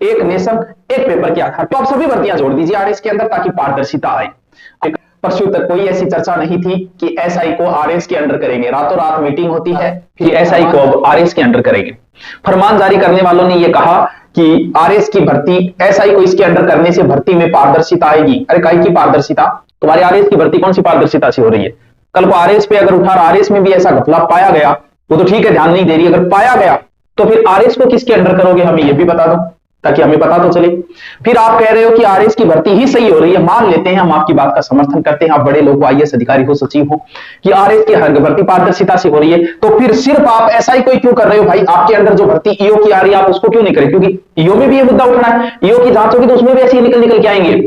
एक नेशन एक पेपर के आधार पर तो आप सभी भर्तियां जोड़ दीजिए आरएस के अंदर ताकि पारदर्शिता आए। परसों तक कोई ऐसी चर्चा नहीं थी कि एसआई को आरएस के अंडर करेंगे, रातों रात मीटिंग होती है फिर एसआई को अब आरएस के अंडर करेंगे। फरमान जारी करने वालों ने यह कहा कि आरएस की भर्ती एसआई को इसके अंडर करने से भर्ती में पारदर्शिता आएगी। अरे काहे की पारदर्शिता, तुम्हारे आरएस की भर्ती कौन सी पारदर्शिता से हो रही है? कल को आरएस पे अगर उठा आरएस में भी ऐसा घपला पाया गया वो तो ठीक है, ध्यान नहीं दे रही, अगर पाया गया तो फिर आरएस को किसके अंडर करोगे, हमें यह भी बता दो ताकि हमें पता तो चले। फिर आप कह रहे हो कि आरएस की भर्ती ही सही हो रही है, मान लेते हैं, हम आपकी बात का समर्थन करते हैं, आप बड़े लोग आईएएस अधिकारी हो, सचिव हो, कि आरएस की हर भर्ती पारदर्शिता से हो रही है, तो फिर सिर्फ आप एसआई को ही क्यों कर रहे हो भाई? आपके अंडर जो भर्ती ईओ की आ रही है आप उसको क्यों नहीं करें? क्योंकि ईओ में भी ये मुद्दा उठना है, ईओ की जांच होगी तो उसमें भी ऐसे ही निकल के आएंगे,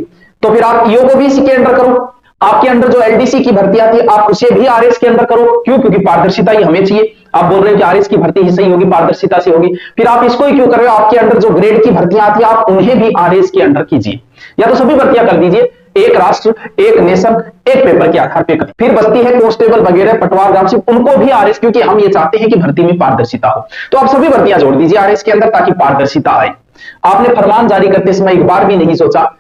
तो फिर आप ईओ को भी इसी के अंडर करो। आपके अंडर जो एलडीसी की भर्ती आती है आप उसे भी आरएस के अंदर करो, क्यों? क्योंकि पारदर्शिता ही हमें चाहिए। आप बोल रहे हो कि आरएस की भर्ती ही सही होगी, पारदर्शिता से होगी, फिर आप इसको ही क्यों कर रहे हो? आपके अंडर जो ग्रेड की भर्तियां आती है आप उन्हें भी आरएस के अंडर कीजिए, या तो सभी भर्तियां कर दीजिए, एक राष्ट्र एक नेशन एक पेपर के आधार पर करें। फिर बचती है कांस्टेबल वगैरह पटवार ग्रामसेवक, उनको भी आरएस, क्योंकि हम ये चाहते हैं कि भर्ती में पारदर्शिता हो, तो आप सभी भर्तियां जोड़ दीजिए आरएस के अंदर ताकि पारदर्शिता आए। आपने फरमान जारी करते समय एक बार भी नहीं सोचा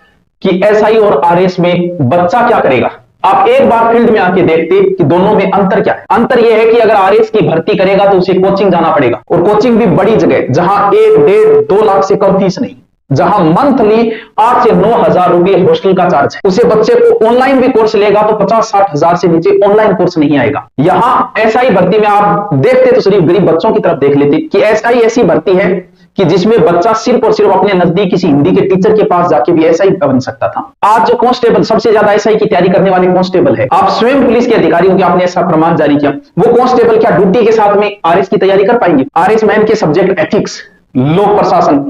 कि एसआई और आरएस में बच्चा क्या करेगा। आप एक बार फील्ड में आके देखते कि दोनों में अंतर क्या है। अंतर यह है कि अगर आरएस की भर्ती करेगा तो उसे कोचिंग जाना पड़ेगा, और कोचिंग भी बड़ी जगह, जहां 1-1.5-2 लाख से कम फीस नहीं, जहां मंथली 8 से 9 हजार रुपए हॉस्टल का चार्ज है। उसे बच्चे को ऑनलाइन भी कोर्स लेगा तो 50-60 हजार से नीचे ऑनलाइन कोर्स नहीं आएगा। यहां एसआई भर्ती में आप देखते तो सिर्फ गरीब बच्चों की तरफ देख लेते कि एसआई ऐसी भर्ती है कि जिसमें बच्चा सिर्फ और सिर्फ अपने नजदीक किसी हिंदी के टीचर के पास जाके भी एसआई बन सकता था। आज जो कांस्टेबल सबसे ज्यादा एसआई की तैयारी करने वाले कांस्टेबल है, आप स्वयं पुलिस के अधिकारी हो कि आपने ऐसा फरमान जारी किया, वो कांस्टेबल क्या ड्यूटी के साथ में आरएस की तैयारी कर पाएंगे? आरएस मैन के सब्जेक्ट एथिक्स, लोक प्रशासन,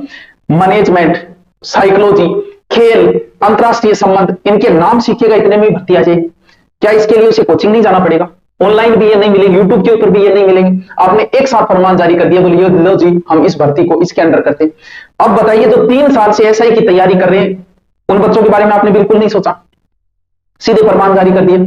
मैनेजमेंट, साइकोलॉजी, खेल, अंतरराष्ट्रीय संबंध, इनके नाम सीखेगा, इतने में भर्ती आ जाएगी। क्या इसके लिए उसे कोचिंग नहीं जाना पड़ेगा? ऑनलाइन भी ये नहीं मिलेंगे, यूट्यूब के ऊपर भी ये नहीं मिलेंगे। आपने एक साथ फरमान जारी कर दिया, बोलिए लो जी हम इस भर्ती को इसके अंडर करते हैं। अब बताइए जो 3 साल से एसआई की तैयारी कर रहे हैं उन बच्चों के बारे में आपने बिल्कुल नहीं सोचा, सीधे फरमान जारी कर दिया।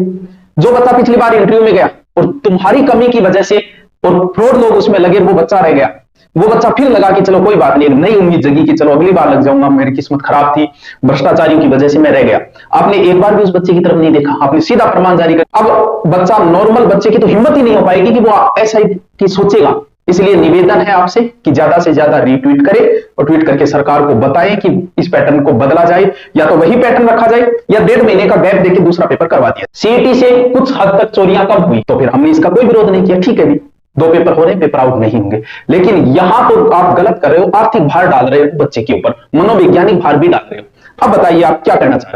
जो बच्चा पिछली बार इंटरव्यू में गया और तुम्हारी कमी की वजह से और फ्रॉड लोग उसमें लगे, वो बच्चा रह गया, वो बच्चा फिर लगा कि चलो कोई बात नहीं, नई उम्मीद जगी कि चलो अगली बार लग जाऊंगा, मेरी किस्मत खराब थी, भ्रष्टाचारियों की वजह से मैं रह गया। आपने एक बार भी उस बच्चे की तरफ नहीं देखा, आपने सीधा फरमान जारी कर। अब बच्चा नॉर्मल बच्चे की तो हिम्मत ही नहीं हो पाएगी कि वो एसआई की सोचेगा। इसलिए निवेदन है आपसे कि ज्यादा से ज्यादा रीट्वीट करें और ट्वीट करके सरकार को बताएं कि इस पैटर्न को बदला जाए, या तो वही पैटर्न रखा जाए या 1.5 महीने का गैप देकर दूसरा पेपर करवा दिया। सीईटी से कुछ हद तक चोरियां कम हुई तो फिर हमने इसका कोई विरोध नहीं किया, ठीक है भी 2 पेपर हो रहे हैं, पेपर आउट नहीं होंगे, लेकिन यहां तो आप गलत कर रहे हो, आर्थिक भार डाल रहे हो बच्चे के ऊपर, मनोवैज्ञानिक भार भी डाल रहे हो। अब बताइए आप क्या करना चाह रहे हो?